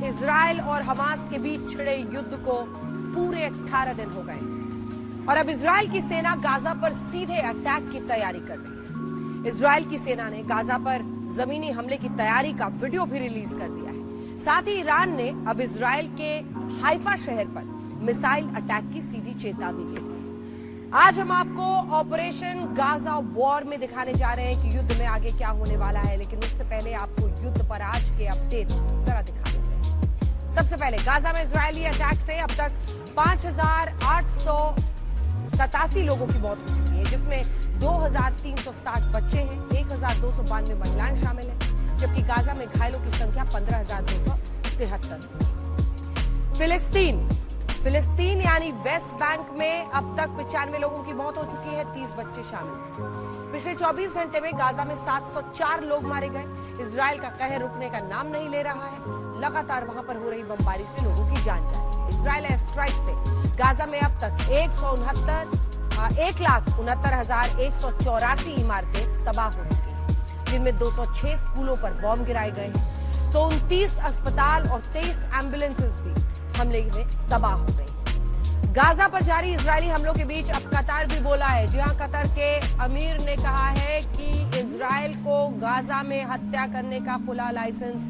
Israel और Hamas के बीच छिड़े युद्ध को पूरे 18 दिन हो गए और अब इजराइल की सेना गाजा पर सीधे अटैक की तैयारी कर रही है। इजराइल की सेना ने गाजा पर जमीनी हमले की तैयारी का वीडियो भी रिलीज कर दिया है। साथ ही ईरान ने अब इजराइल के हाइफा शहर पर मिसाइल अटैक की सीधी चेतावनी दी है। आज हम आपको ऑपरेशन गाजा वॉर में दिखाने जा रहे हैं कि युद्ध में आगे क्या होने वाला है, लेकिन उससे पहले आपको युद्ध पर आज के अपडेट्स जरा दिखा देते हैं। सबसे पहले गाजा में इजरायली अटैक से अब तक 5,887 लोगों की मौत हो चुकी है, जिसमें 2,360 बच्चे हैं, 1,292 महिलाएं शामिल हैं, जबकि गाजा में घायलों की संख्या 15,273। फिलिस्तीन यानी वेस्ट बैंक में अब तक 95 लोगों की मौत हो चुकी है, 30 बच्चे शामिल। पिछले 24 घंटे में गाजा में 704 लोग मारे गए। इजराइल का कहर रुकने का नाम नहीं ले रहा है। लगातार वहां पर हो रही बमबारी से लोगों की जान जाए। इजराइल एयर स्ट्राइक से गाजा में अब तक 1,69,184 इमारतें तबाह हो चुकी हैं, जिनमें 206 स्कूलों पर बॉम्ब गिराए गए हैं, तो 29 अस्पताल और 23 एम्बुलेंसेज भी हमले में तबाह हो गई। गाजा पर जारी इजरायली हमलों के बीच अब कतर भी बोला है। जी हां, कतर के अमीर ने कहा है कि इजराइल को गाजा में हत्या करने का खुला लाइसेंस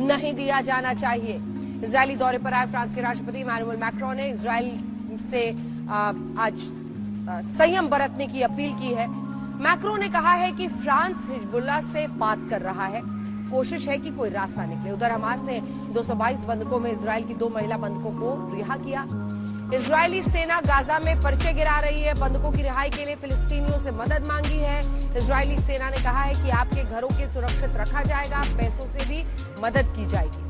नहीं दिया जाना चाहिए। इजरायली दौरे पर आए फ्रांस के राष्ट्रपति इमैनुअल मैक्रोन ने इजराइल से आज संयम बरतने की अपील की है। मैक्रोन ने कहा है कि फ्रांस हिजबुल्लाह से बात कर रहा है, कोशिश है कि कोई रास्ता निकले। उधर हमास ने 222 बंधकों में इजराइल की 2 महिला बंधकों को रिहा किया। इजरायली सेना गाजा में पर्चे गिरा रही है। बंधकों की रिहाई के लिए फिलिस्तीनियों से मदद मांगी है। इजरायली सेना ने कहा है कि आपके घरों के सुरक्षित रखा जाएगा, पैसों से भी मदद की जाएगी।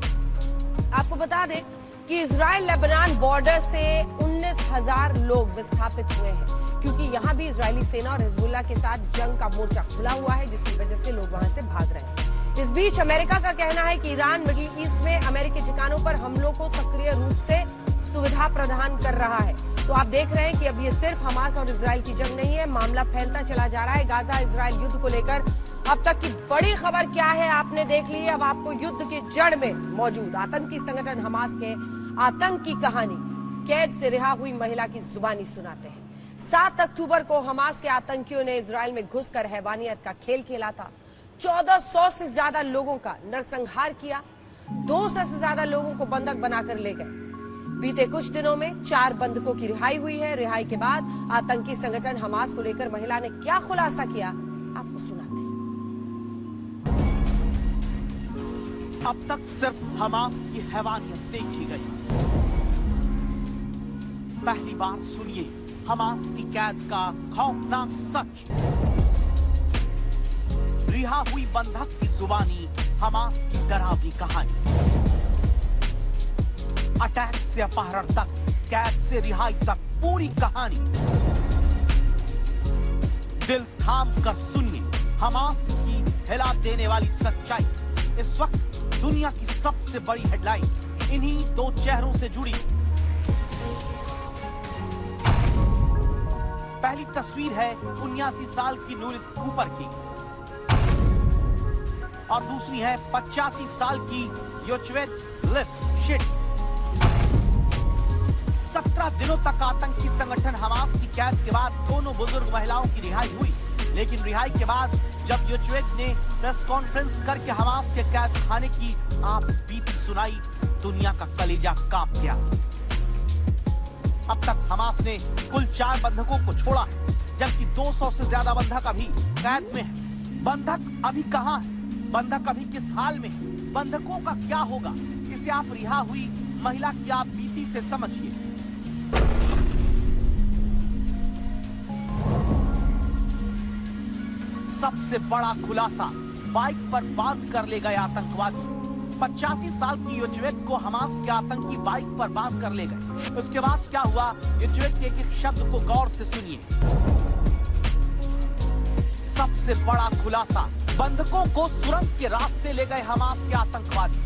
आपको बता दें कि इजराइल लेबनान बॉर्डर से 19,000 लोग विस्थापित हुए हैं, क्योंकि यहां भी इजरायली सेना और हिजबुल्लाह के साथ जंग का मोर्चा खुला हुआ है, जिसकी वजह से लोग वहां से भाग रहे हैं। इस बीच अमेरिका का कहना है कि ईरान मिडिल ईस्ट में अमेरिकी ठिकानों पर हमलों को सक्रिय रूप से सुविधा प्रदान कर रहा है। तो आप देख रहे हैं कि अब ये सिर्फ हमास और इजराइल की जंग नहीं है, मामला फैलता चला जा रहा है। गाजा इजराइल युद्ध को लेकर अब तक की बड़ी खबर क्या है आपने देख ली है। अब आपको युद्ध के जड़ में मौजूद आतंकी संगठन हमास के आतंक की कहानी कैद से रिहा हुई महिला की जुबानी सुनाते हैं। 7 अक्टूबर को हमास के आतंकियों ने इजराइल में घुसकर हैवानियत का खेल खेला था। 1400 से ज्यादा लोगों का नरसंहार किया, 200 से ज्यादा लोगों को बंधक बनाकर ले गए। बीते कुछ दिनों में 4 बंधकों की रिहाई हुई है। रिहाई के बाद आतंकी संगठन हमास को लेकर महिला ने क्या खुलासा किया, आपको सुनाते हैं। अब तक सिर्फ हमास की हैवानियत देखी गई। पहली बार सुनिए हमास की कैद का खौफनाक सच। रिहा हुई बंधक की जुबानी, हमास की डरावनी कहानी। अटैक से अपहरण तक, कैद से रिहाई तक, पूरी कहानी। दिल थाम कर सुनिए हमास की हिला देने वाली सच्चाई। इस वक्त दुनिया की सबसे बड़ी हेडलाइन इन्हीं 2 चेहरों से जुड़ी। पहली तस्वीर है 79 साल की नूरित कूपर की और दूसरी है 85 साल की योचवेट लिफ्शिट। 17 दिनों तक आतंकी संगठन हमास की कैद के बाद दोनों बुजुर्ग महिलाओं की रिहाई हुई, लेकिन रिहाई के बाद जब योचवेट ने प्रेस कॉन्फ्रेंस करके हमास के कैद खाने की आप बीती सुनाई, दुनिया का कलेजा कांप गया। अब तक हमास ने कुल 4 बंधकों को छोड़ा है, जबकि 200 से ज्यादा बंधक अभी कैद में हैं। बंधक अभी कहां है? बंधक अभी किस हाल में है? बंधकों का क्या होगा? इसे आप रिहा हुई महिला की आप बीती से समझिए। सबसे बड़ा खुलासा, बाइक पर बांध कर ले गए आतंकवादी। 85 साल की योचवेट को हमास के आतंकी बाइक पर बांध कर ले गए। उसके बाद क्या हुआ, योचवेट के एक शब्द को गौर से सुनिए। सबसे बड़ा खुलासा, बंधकों को सुरंग के रास्ते ले गए हमास के आतंकवादी।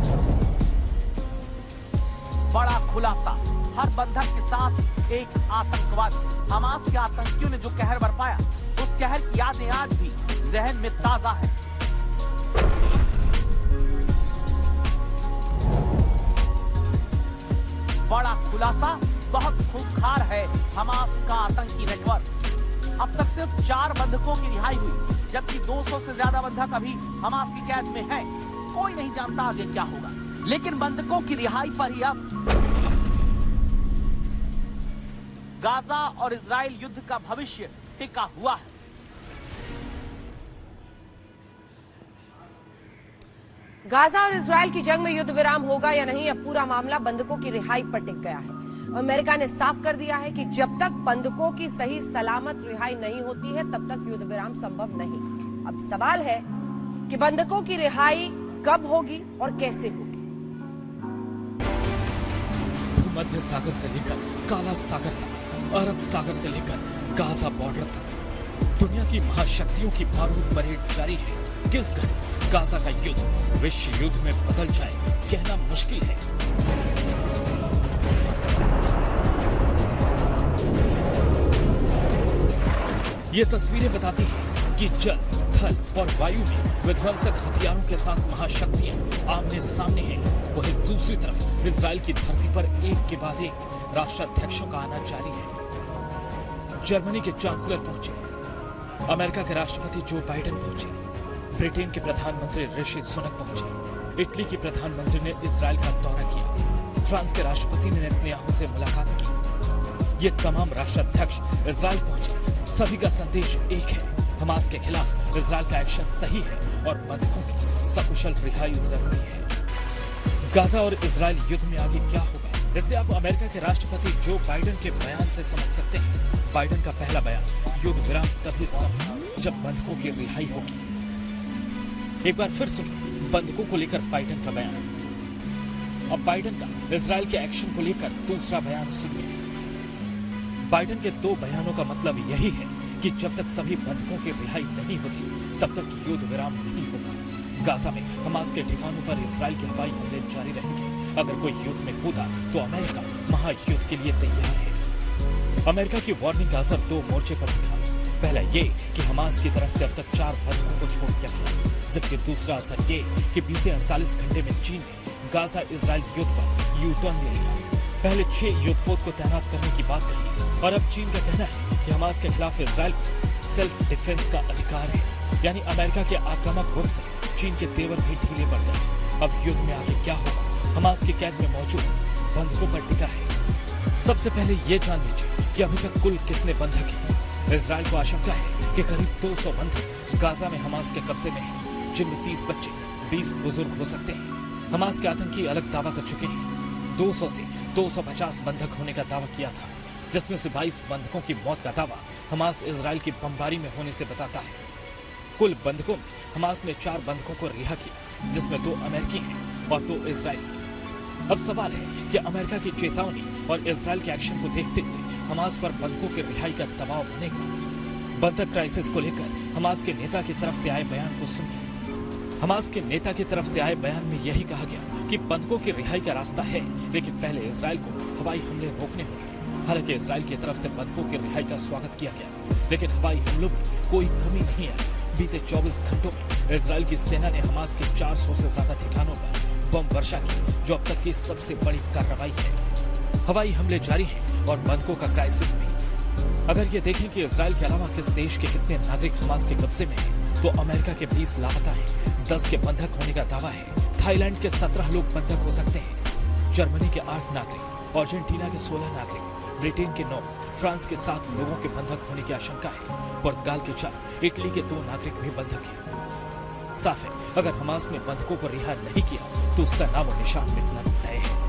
बड़ा खुलासा, हर बंधक के साथ एक आतंकवादी। हमास के आतंकियों ने जो कहर बरपाया, उस कहर की यादें आज भी जहन में ताजा है। 1 खुलासा, बहुत खूंखार है हमास का आतंकी नेटवर्क। अब तक सिर्फ 4 बंधकों की रिहाई हुई, जबकि 200 से ज्यादा बंधक अभी हमास की कैद में हैं। कोई नहीं जानता आगे क्या होगा, लेकिन बंधकों की रिहाई पर ही अब गाजा और इजराइल युद्ध का भविष्य टिका हुआ है। गाजा और इजराइल की जंग में युद्ध विराम होगा या नहीं, अब पूरा मामला बंधकों की रिहाई पर टिक गया है। अमेरिका ने साफ कर दिया है कि जब तक बंधकों की सही सलामत रिहाई नहीं होती है तब तक युद्ध विराम संभव नहीं। अब सवाल है कि बंधकों की रिहाई कब होगी और कैसे होगी। मध्य सागर से लेकर काला सागर तक, अरब सागर से लेकर गाजा बॉर्डर तक दुनिया की महाशक्तियों की बारूद परेड जारी है। किस घड़ी गाजा का युद्ध विश्व युद्ध में बदल जाए, कहना मुश्किल है। ये तस्वीरें बताती हैं कि जल, थल और वायु में विध्वंसक हथियारों के साथ महाशक्तियां आमने सामने हैं। वहीं दूसरी तरफ इजराइल की धरती पर एक के बाद एक राष्ट्राध्यक्षों का आना जारी है। जर्मनी के चांसलर पहुंचे, अमेरिका के राष्ट्रपति जो बाइडेन पहुंचे, ब्रिटेन के प्रधानमंत्री ऋषि सुनक पहुंचे, इटली की प्रधानमंत्री ने इजराइल का दौरा किया, फ्रांस के राष्ट्रपति ने नेतन्याहू से मुलाकात की। ये तमाम राष्ट्राध्यक्ष इजराइल पहुंचे। सभी का संदेश एक है, हमास के खिलाफ इजराइल का एक्शन सही है और बंधकों की सकुशल रिहाई जरूरी है। गाजा और इजराइल युद्ध में आगे क्या होगा, इससे आप अमेरिका के राष्ट्रपति जो बाइडेन के बयान से समझ सकते हैं। बाइडेन का पहला बयान, युद्ध विराम तभी संभव जब बंधकों की रिहाई होगी। एक बार फिर सुनिए बंधकों को लेकर बाइडेन का बयान। अब बाइडेन का इजराइल के एक्शन को लेकर दूसरा बयान सुनिए। बाइडेन के 2 बयानों का मतलब यही है कि जब तक सभी बंधकों की रिहाई नहीं होती तब तक युद्ध विराम नहीं होगा। गाजा में हमास के ठिकानों पर इजराइल के हवाई हमले जारी रहेंगे। अगर कोई युद्ध में कूदा तो अमेरिका महायुद्ध के लिए तैयार है। अमेरिका की वार्निंग का असर 2 मोर्चे पर दिखा। पहला ये कि हमास की तरफ से अब तक 4 बंधकों को छोड़ दिया गया, जबकि दूसरा असर ये कि बीते 48 घंटे में चीन ने गाजा इजराइल युद्ध पर यू टर्न ले लिया। पहले 6 युद्धपोत को तैनात करने की बात कही और अब चीन का कहना है कि हमास के खिलाफ इजराइल को सेल्फ डिफेंस का अधिकार है। यानी अमेरिका के आक्रामक रुख से चीन के तेवर भी ढीले पड़ गए। अब युद्ध में आगे क्या होगा, हमास की कैद में मौजूद बंधकों पर टिका है। सबसे पहले ये जान लीजिए कि अभी तक कुल कितने बंधक हैं। इजराइल को आशंका है कि करीब 200 बंधक गाजा में हमास के कब्जे में हैं, जिनमें 30 बच्चे, 20 बुजुर्ग हो सकते हैं। हमास के आतंकी अलग दावा कर चुके हैं। 200 से 250 बंधक होने का दावा किया था, जिसमें से 22 बंधकों की मौत का दावा हमास इजराइल की बमबारी में होने से बताता है। कुल बंधकों में हमास ने 4 बंधकों को रिहा किया, जिसमें 2 अमेरिकी हैं और 2 इजरायली। अब सवाल है कि अमेरिका की चेतावनी और इजराइल के एक्शन को देखते हुए हमास पर बंधकों की रिहाई का दबाव बनेगा। बंधक क्राइसिस को लेकर हमास के नेता की तरफ से आए बयान को सुनिए। हमास के नेता की तरफ से आए बयान में यही कहा गया कि बंधकों की रिहाई का रास्ता है, लेकिन पहले इजराइल को हवाई हमले रोकने होंगे। हालांकि इजराइल की तरफ से बंधकों की रिहाई का स्वागत किया गया, लेकिन हवाई हमलों में कोई कमी नहीं आई। बीते 24 घंटों में इजराइल की सेना ने हमास के 400 से ज्यादा ठिकानों पर बम वर्षा की, जो अब तक की सबसे बड़ी कार्रवाई है। हवाई हमले जारी हैं और बंधकों का क्राइसिस भी। अगर ये देखें कि इजराइल के अलावा किस देश के कितने नागरिक हमास के कब्जे में हैं, तो अमेरिका के 20 लापता हैं, 10 के बंधक होने का दावा है। थाईलैंड के 17 लोग बंधक हो सकते हैं, जर्मनी के 8 नागरिक, अर्जेंटीना के 16 नागरिक, ब्रिटेन के 9, फ्रांस के 7 लोगों के बंधक होने की आशंका है। पुर्तगाल के 4, इटली के 2 नागरिक भी बंधक हैं। साफ है, अगर हमास ने बंधकों को रिहा नहीं किया तो उसका नामो निशान मिटना तय है।